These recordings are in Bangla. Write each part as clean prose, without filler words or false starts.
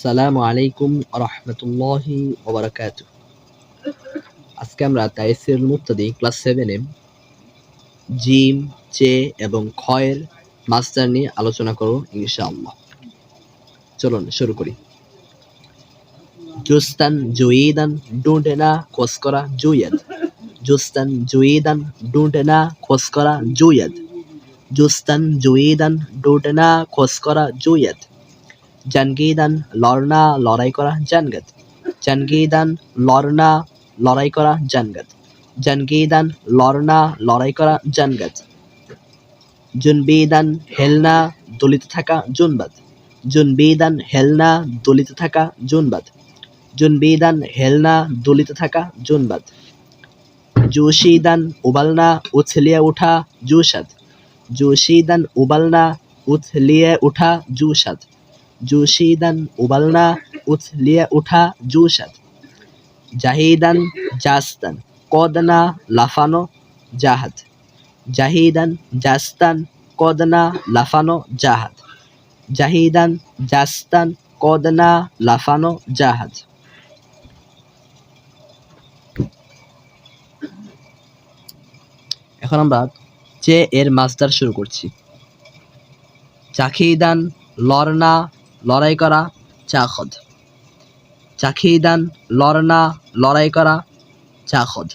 আসসালামু আলাইকুম রহমতুল্লাহি ওবারাকাতুহ। আজকে আমরা তাইসিরুল মুবতাদি ক্লাস 7 এ জিম, চে এবং খয়ের মাস্টার নিয়ে আলোচনা করব ইনশাআল্লাহ। চলুন শুরু করি। জুস্তান জুইদান ডুন্ডেনা খোসকরা জুয়াদ। জুস্তান জুইদান ডুন্ডেনা খোসকরা জুয়াদ। জুস্তান জুইদান ডুন্ডেনা খোসকরা জুয়াদ। জানগিদান লড়না লড়াই করা জানগত। জানগিদান লড়না লড়াই করা জানগত। জানগিদান লড়না লড়াই করা জানগত। জুনবিদান হেলনা দলিত থাকা জুনবাদ। জুনবিদান হেলনা দলিত থাকা জুনবাদ। জুনবিদান হেলনা দলিত থাকা জুনবাদ। জুশিদান উবালনা উছলিয়ে ওঠা জুশাদ। জুশিদান উবালনা উছলিয়ে ওঠা জুশাদ। জুশিদান উবালনা উছলিয়ে ওঠা জুশাদ। জাহিদান জাস্তান কদনা লাফানো জাহাদ। জাহিদান জাস্তান কদনা লাফানো জাহাদ। জাহিদান জাস্তান কদনা লাফানো জাহাদ। এখন আমরা চে এর মাসদার শুরু করছি। চাখিদান লড়না লড়াই করা চাখদ। চাখিদান লড়না লড়াই করা চাখদ।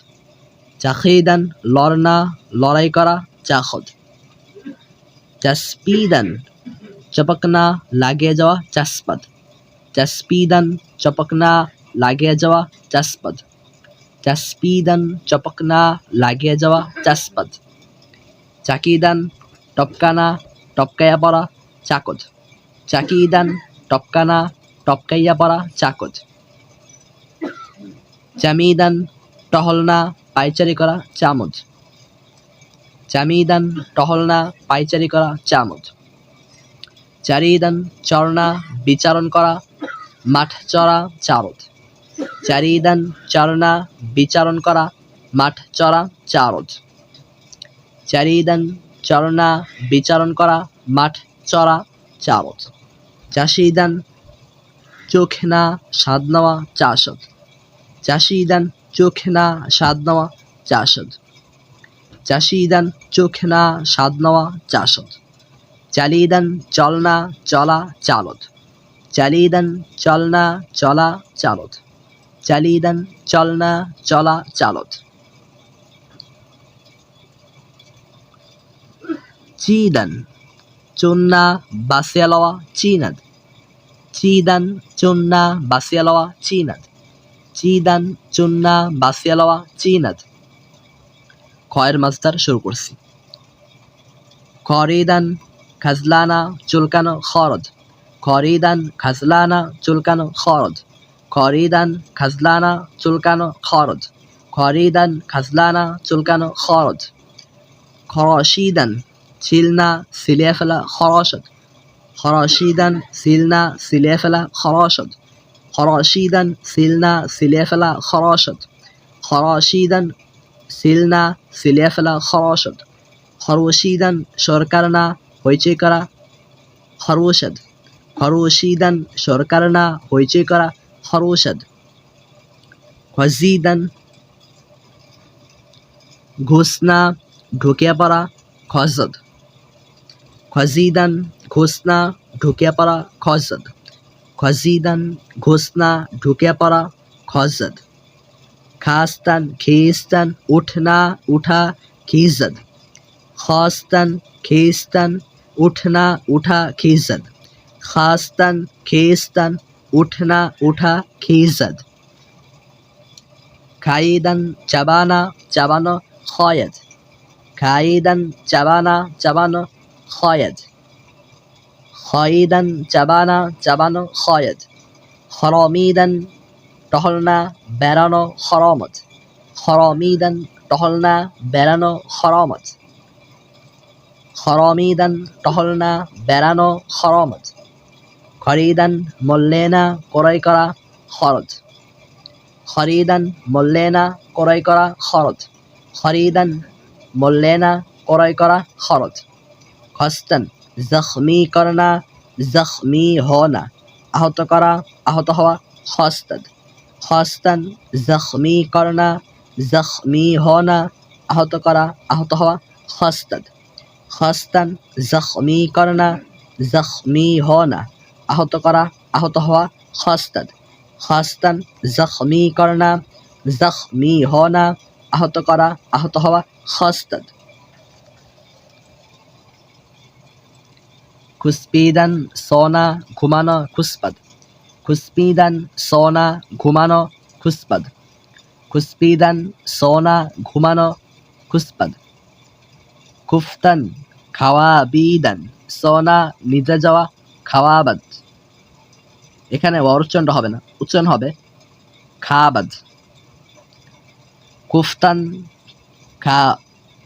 চাখিদান লড়না লড়াই করা চাখদ। চাসপিদান চপকনা লাগিয়ে যাওয়া চাসপদ। চাসপিদান চপকনা লাগিয়ে যাওয়া চাসপদ। চাসপিদান চপকনা লাগিয়ে যাওয়া চাসপদ। চাকিদান টপকানা টপকাইয়া পড়া চাকদ। চাকিদান টপকানা টপকাইয়া পড়া চাকদ। চামিদান টহলনা পাইচারি করা চামচ। চামিদান টহলনা পাইচারি করা চামচ। চারিদান চরনা বিচারণ করা মাঠ চড়া চারদ। চারিদান চরনা বিচারণ করা মাঠ চড়া চারদ। চারিদান চরনা বিচারণ করা মাঠ চড়া চারদ। চাষিদান চোখ না স্বাদ নেওয়া চাষদ। চাষিদান চোখ না স্বাদ নেওয়া চাষদ। চাষিদান চোখ না স্বাদ নেওয়া চাষদ। চালিদান চলনা চলা চালদ। চালিদান চলনা চলা চালদ। চালিদান চলনা চলা চালদ। চিদান চুন্না বাসিয়া লওয়া চিনাদ। চিদান চুন্না বাসিয়া লওয়া চিনাদ। চিদান চুন্না বাসিয়া লওয়া চিনাদ। খয়ের মাসদার শুরু করছি। খরিদান খাজলানা চুলকানো খরদ। খরিদান খাজলানা চুলকানো খরদ। খরিদান খাজলানা চুলকানো খরদ। খরিদান খাজলানা চুলকানো খরদ। খরশিদান ছিলনা সিলিয়ে ফেলা খরশদ। খরশিদান সিলনা সিলিয়ে ফেলা খরশদ। খরশিদান সিলনা সিলিয়ে ফেলা খরশদ। খরশিদান সিলনা সিলিয়ে ফেলা খরশদ। খরশিদান সরকার না হইচই করা খরশদ। খরশিদান সরকার না হইচই করা খরশদ। খজিদান ঘোষণা ঢুকিয়ে পড়া খজদ। খজিদান ঘোষণা ঢুকিয়ে পড়া খজদ। খজিদান ঘোষণা ঢুকিয়ে পড়া খজদ। খাস্তান খিস্তান উঠনা উঠা খিজদ। খাস্তান খিস্তান উঠনা উঠা খিজদ। খাস্তান খিস্তান উঠনা উঠা খিজদ। খাইদান চাবানা চাবানো খয়দ। খাইদান চাবানা চাবানো খয়দ। খয়দান চাবানা চাবানো খয়দ। খরমিদান টহলনা বেড়ানো খরমত। খরমিদান টহলনা বেড়ানো খরমত। খরমিদান টহলনা বেড়ানো খরমত। খরিদান মল্লেনা ক্রয় করা খরচ। খরিদান মল্লেনা ক্রয় করা খরচ। খরিদান মল্লেনা ক্রয় করা খরচ। খস্তান জখমি করনা জখমি होना। আহত করা, আহত হওয়া, খাস্তাদ। খাস্তান জখমি করনা, জখমি হনা, আহত করা, আহত হওয়া, খাস্তাদ। খাস্তান জখমি করনা, জখমি হনা, আহত করা, আহত হওয়া, খাস্তাদ। খাস্তান জখমি করনা, জখমি হনা, আহত করা, আহত হওয়া, খাস্তাদ। খুসপিদান সোনা ঘুমানো, খুসপাদ। খুসপিদান সোনা ঘুমানো, খুসপাদ। খুসপিদান সোনা ঘুমানো, খুসপাদ। কুফতান খাওয়াবিদান সোনা নিদ্রা যাওয়া, খাওয়াবাদ। এখানে উচ্চারণটা হবে না, উচ্চারণ হবে খাবাদ। কুফতান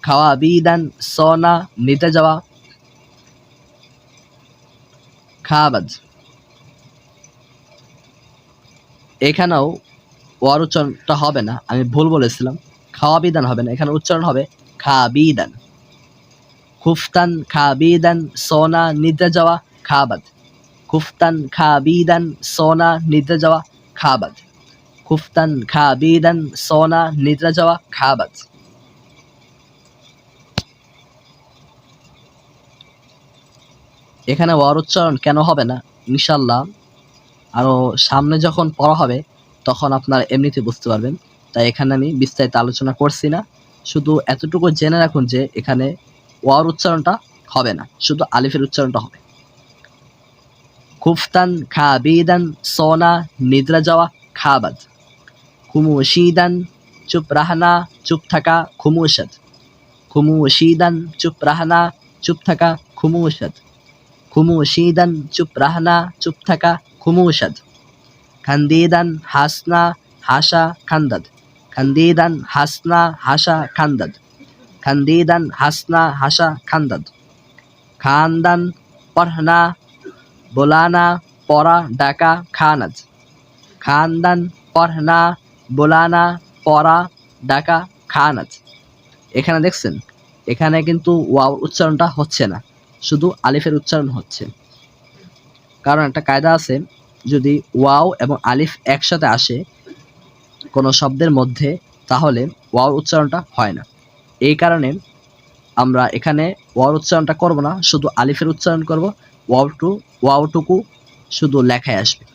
খাওয়াবিদান সোনা নিদ্রা যাওয়া, খাবাদ। এখানেও ওয়ার উচ্চারণটা হবে না, আমি ভুল বলেছিলাম, খাওয়াবিদান হবে না, এখানে উচ্চারণ হবে খাবিদান। কুফতান খাবিদান সোনা নিদ্রা যাওয়া, খাবাদ। কুফতান খাবিদান সোনা নিদ্রা যাওয়া, খাবাদ। কুফতান খাবিদান সোনা নিদ্রা যাওয়া, খাবাদ। এখানে ওয়ার উচ্চারণ কেন হবে না ইনশাল্লাহ আরো সামনে যখন পড়া হবে তখন আপনারা এমনিতে বুঝতে পারবেন, তাই এখানে আমি বিস্তারিত আলোচনা করছি না। শুধু এতটুকু জেনে রাখুন যে এখানে ওয়ার উচ্চারণটা হবে না, শুধু আলিফের উচ্চারণটা হবে। কুফতান খাবিদান সোনা নিদ্রা যাওয়া, খাবাদ। খুমুশিদান চুপ রাহনা, চুপ থাকা, খুমুশাদ। খুমুশিদান চুপ রাহনা, চুপ থাকা, খুমুশাদ। খুমুশিদান চুপ রাহনা, চুপ থাকা, খুমুশাদ। খান্দিদান হাসনা, হাসা, খান্দাদ। খান্দিদান হাসনা, হাসা, খান্দাদ। খান্দিদান হাসনা, হাসা, খান্দাদ। খানদান পড়না, বোলানা, পড়া, ডাকা, খানাদ। খানদান পড়না, বোলানা, পড়া, ডাকা, খানাদ। এখানে দেখছেন, এখানে কিন্তু ওয়াও উচ্চারণটা হচ্ছে না, শুধু আলিফের উচ্চারণ হচ্ছে। কারণ একটা কায়দা আছে, যদি ওয়াও এবং আলিফ একসাথে আসে কোনো শব্দের মধ্যে তাহলে ওয়াও উচ্চারণটা হয় না। এই কারণে আমরা এখানে ওয়াও উচ্চারণটা করব না, শুধু আলিফের উচ্চারণ করব। ওয়াওটুকু শুধু লেখায় আসবে।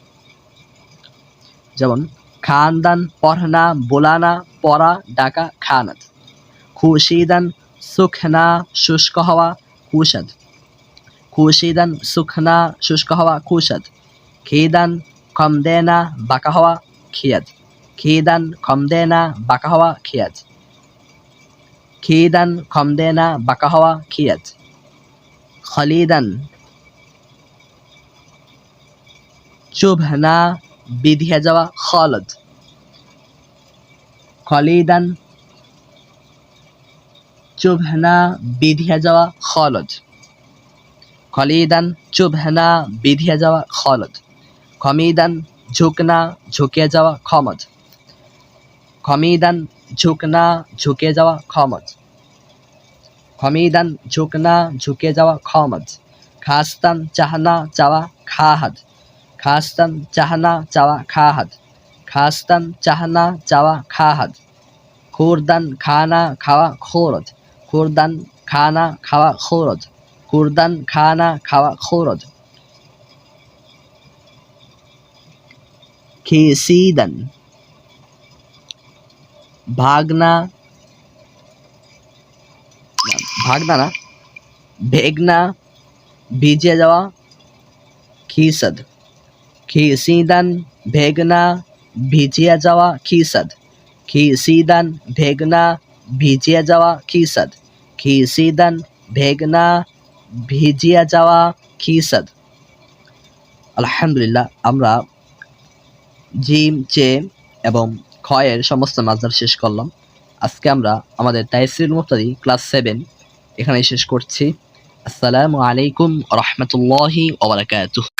যেমন খানদান পড়না, বোলানা, পড়া, ডাকা, খানাদ। খুশিদান সুখনা, শুষ্ক হওয়া, খুশাদ। খুশিদান সুখনা, শুষ্ক হওয়া, খুশাদ। খিদান খমদেনা, বাঁকা হওয়া, খিয়াদ। খিদান খমদেনা, বাঁকা হওয়া, খিয়াদ। খিদান খমদেনা, বাঁকা হওয়া, খিয়াদ। খলিদান চুভনা, বিধিয়া যাওয়া, খলদ। খলিদান চুভনা, বিধিয়া যাওয়া, খলদ। খলিদান চুভনা, বিধিয়া যাওয়া, খলদ। খমিদান ঝুঁকনা, ঝুঁকিয়ে যাওয়া, খমদ। খমিদান ঝুঁকনা, ঝুঁকিয়ে যাওয়া, খমদ। খমিদান ঝুঁকনা, ঝুঁকিয়ে যাওয়া, খমদ। খাস্তান চাহনা, চাওয়া, খাহাদ। খাস্তান চাহনা, চাওয়া, খাহাদ। খাস্তান চাহনা, চাওয়া, খাহাদ। খুরদান খানা, খাওয়া, খোরদ। খুরদান খানা, খাওয়া, খোরদ। খুরদান খানা, খাওয়া, খোরদ। খিসিদান ভাগনা, ভাগনা না, ভেগনা, ভিজে যাওয়া, খিসদ। খিসিদান ভেগনা, ভিজিয়া যাওয়া, খিসদ। খিসিদান ভেগনা, ভিজিয়া যাওয়া, খিসদ। খিসিদান ভেগনা, ভিজিয়া যাওয়া, খিসদ। আলহামদুলিল্লাহ, আমরা জিম, চে এবং খয়ের সমস্ত মাসদার শেষ করলাম। আজকে আমরা আমাদের তাইসিরুল মুবতাদি ক্লাস 7 এখানে শেষ করছি। আসসালামু আলাইকুম ওয়া রাহমাতুল্লাহি ওয়া বারাকাতুহু।